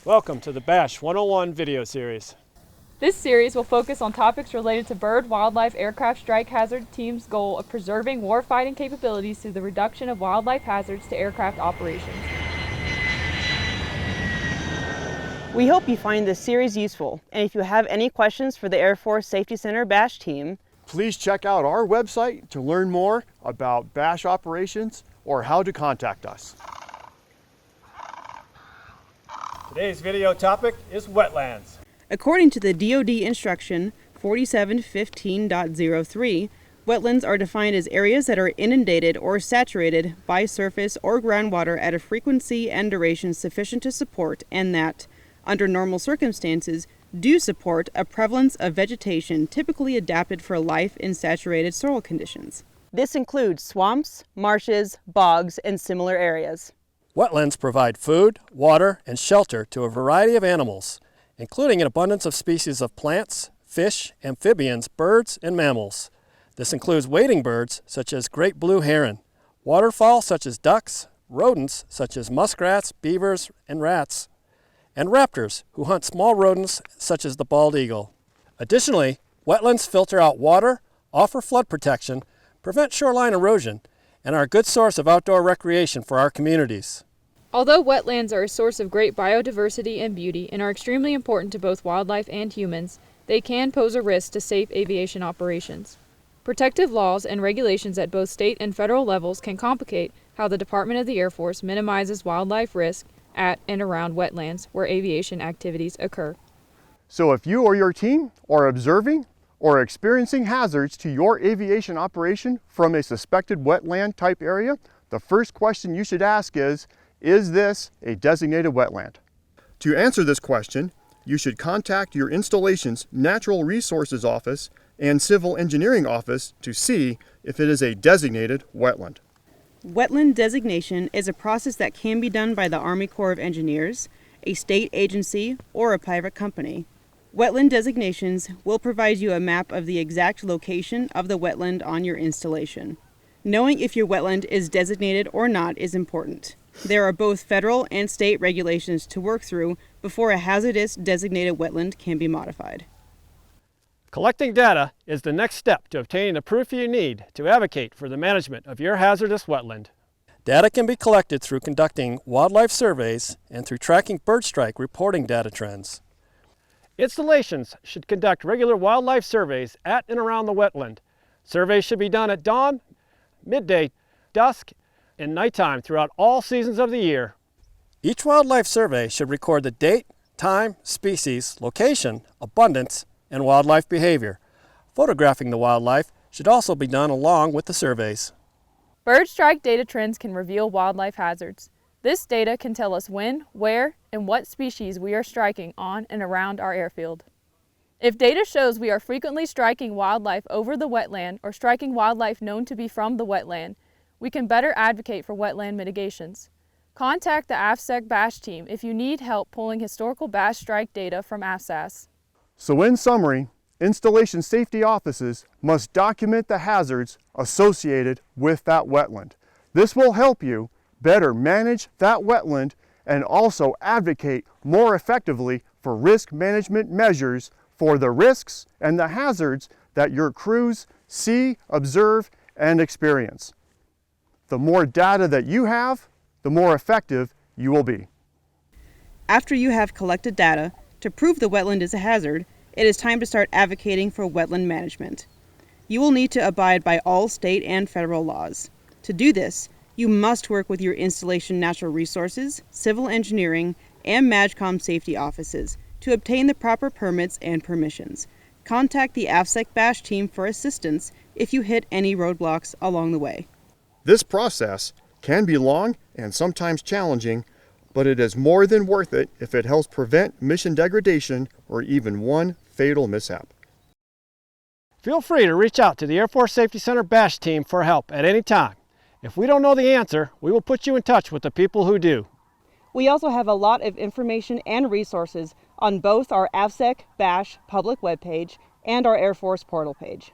Welcome to the BASH 101 video series. This series will focus on topics related to bird, wildlife, aircraft strike hazard team's goal of preserving warfighting capabilities through the reduction of wildlife hazards to aircraft operations. We hope you find this series useful, and if you have any questions for the Air Force Safety Center BASH team, please check out our website to learn more about BASH operations or how to contact us. Today's video topic is wetlands. According to the DoD instruction 4715.03, wetlands are defined as areas that are inundated or saturated by surface or groundwater at a frequency and duration sufficient to support, and that, under normal circumstances, do support a prevalence of vegetation typically adapted for life in saturated soil conditions. This includes swamps, marshes, bogs, and similar areas. Wetlands provide food, water, and shelter to a variety of animals, including an abundance of species of plants, fish, amphibians, birds, and mammals. This includes wading birds such as great blue heron, waterfowl such as ducks, rodents such as muskrats, beavers, and rats, and raptors who hunt small rodents such as the bald eagle. Additionally, wetlands filter out water, offer flood protection, prevent shoreline erosion, and are a good source of outdoor recreation for our communities. Although wetlands are a source of great biodiversity and beauty and are extremely important to both wildlife and humans, they can pose a risk to safe aviation operations. Protective laws and regulations at both state and federal levels can complicate how the Department of the Air Force minimizes wildlife risk at and around wetlands where aviation activities occur. So if you or your team are observing or experiencing hazards to your aviation operation from a suspected wetland type area, the first question you should ask is this a designated wetland? To answer this question, you should contact your installation's Natural Resources Office and Civil Engineering Office to see if it is a designated wetland. Wetland designation is a process that can be done by the Army Corps of Engineers, a state agency, or a private company. Wetland designations will provide you a map of the exact location of the wetland on your installation. Knowing if your wetland is designated or not is important. There are both federal and state regulations to work through before a hazardous designated wetland can be modified. Collecting data is the next step to obtaining the proof you need to advocate for the management of your hazardous wetland. Data can be collected through conducting wildlife surveys and through tracking bird strike reporting data trends. Installations should conduct regular wildlife surveys at and around the wetland. Surveys should be done at dawn, midday, dusk, and nighttime throughout all seasons of the year. Each wildlife survey should record the date, time, species, location, abundance, and wildlife behavior. Photographing the wildlife should also be done along with the surveys. Bird strike data trends can reveal wildlife hazards. This data can tell us when, where, and what species we are striking on and around our airfield. If data shows we are frequently striking wildlife over the wetland or striking wildlife known to be from the wetland, we can better advocate for wetland mitigations. Contact the AFSEC BASH team if you need help pulling historical BASH strike data from AFSAS. So in summary, installation safety offices must document the hazards associated with that wetland. This will help you better manage that wetland and also advocate more effectively for risk management measures for the risks and the hazards that your crews see, observe, and experience. The more data that you have, the more effective you will be. After you have collected data to prove the wetland is a hazard, it is time to start advocating for wetland management. You will need to abide by all state and federal laws. To do this, you must work with your installation natural resources, civil engineering, and MAJCOM safety offices to obtain the proper permits and permissions. Contact the AFSEC BASH team for assistance if you hit any roadblocks along the way. This process can be long and sometimes challenging, but it is more than worth it if it helps prevent mission degradation or even one fatal mishap. Feel free to reach out to the Air Force Safety Center BASH team for help at any time. If we don't know the answer, we will put you in touch with the people who do. We also have a lot of information and resources on both our AFSEC BASH public webpage and our Air Force portal page.